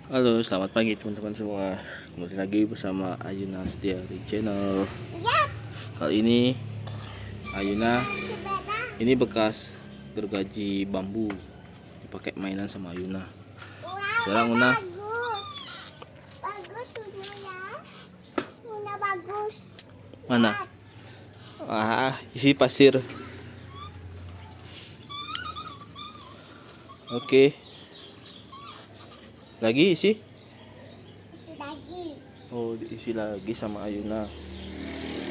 Halo, selamat pagi teman-teman semua. Kembali lagi bersama Ayuna Setia di channel. Kali ini Ayuna ini bekas gergaji bambu dipakai mainan sama Ayuna. Sekarang Una bagus ya. Una bagus. mana? Isi pasir. Oke. Lagi isi? Isi lagi. Oh, diisi lagi sama Ayuna.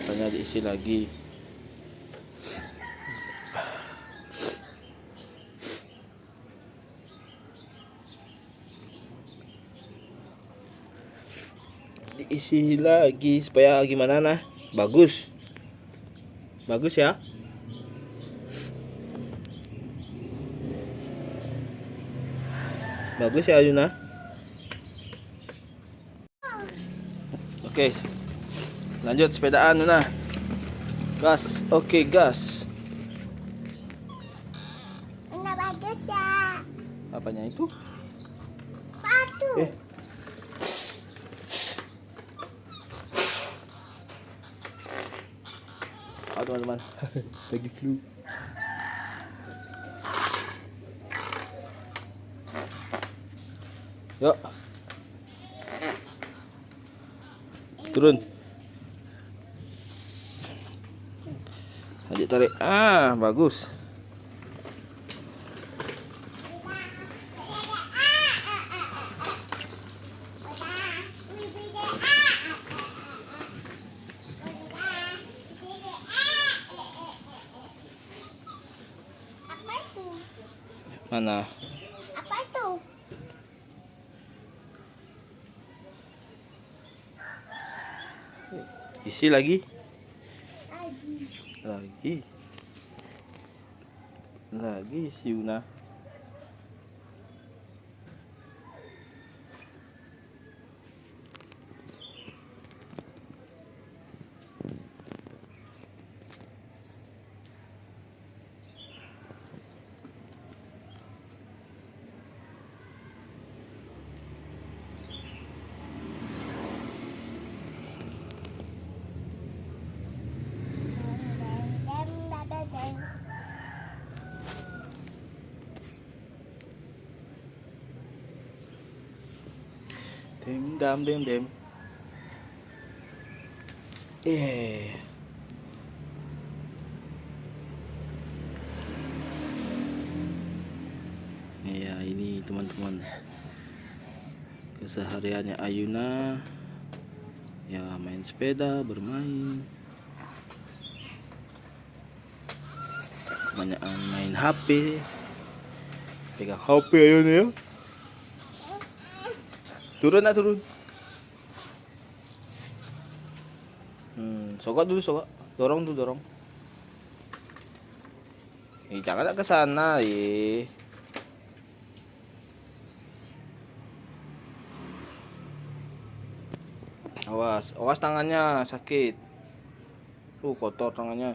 Katanya diisi lagi. Diisi lagi supaya gimana nah? Bagus. Bagus ya? Bagus ya Ayuna? Oke. Lanjut sepedaan Una. Gas. Oke, gas. Una bagus ya. Apanya itu? Batu. Teman-teman. Lagi flu. Yuk. Turun. Lanjut tarik. Bagus. Apa itu? Mana? Apa itu? Isi lagi. Lagi. Lagi. Lagi isi Una. Dem dam dem dem. Ya ini teman-teman kesehariannya Ayuna, ya main sepeda, bermain, kebanyakan main HP, pegang HP Ayuna ya. Turun turun. Sogok dulu sogok, dorong dulu dorong. Jangan ke sana Awas, awas tangannya sakit. Kotor tangannya.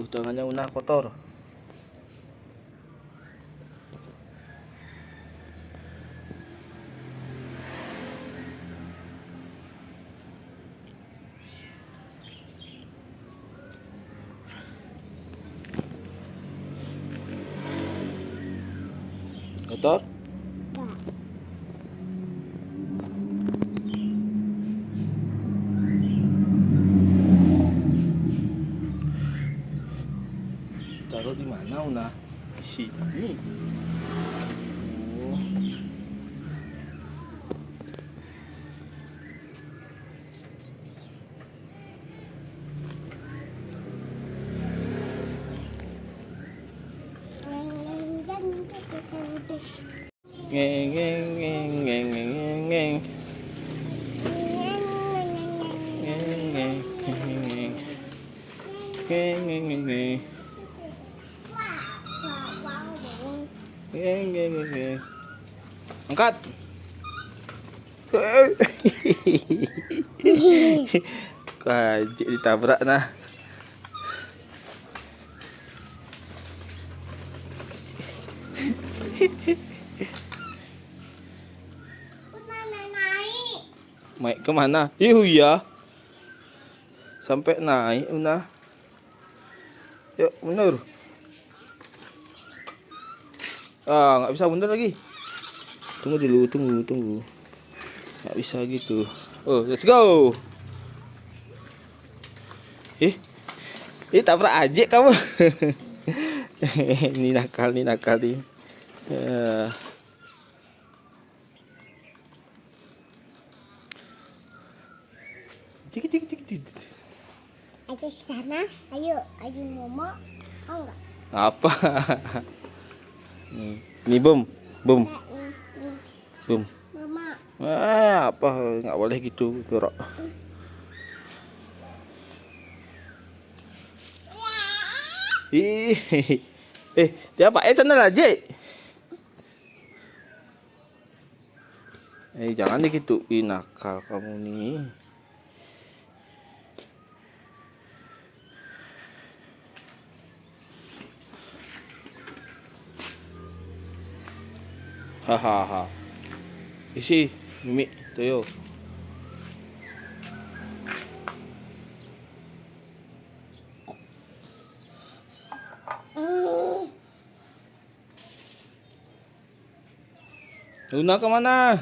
Tangannya Una kotor. Kotor? Taruh di mana Una? Di sini. Ngeng ngeng ngeng ngeng ngeng ngeng ngeng. Ngeng ngeng ngeng ngeng. Ngeng ngeng ngeng ngeng. Ngeng ngeng ngeng ngeng. Angkat. Kajik ditabrak nah. Main kemana? Ya. Sampai naik, Una. Yuk, mundur. Ah, nggak bisa mundur lagi. Tunggu dulu, tunggu. Nggak bisa gitu. Oh, let's go. Tabrak aja kamu. Ini nakal nih. Ya. Cik. Aja ke sana. Ayo Momo. Oh enggak. Apa? Ini bom. Mama. Apa? Nggak boleh gitu, jorok. Ih, dia pakai sandal aja. Jangan digituin, nakal kamu nih. Hahaha. Isi, Mimi, Toyo. Luna kemana?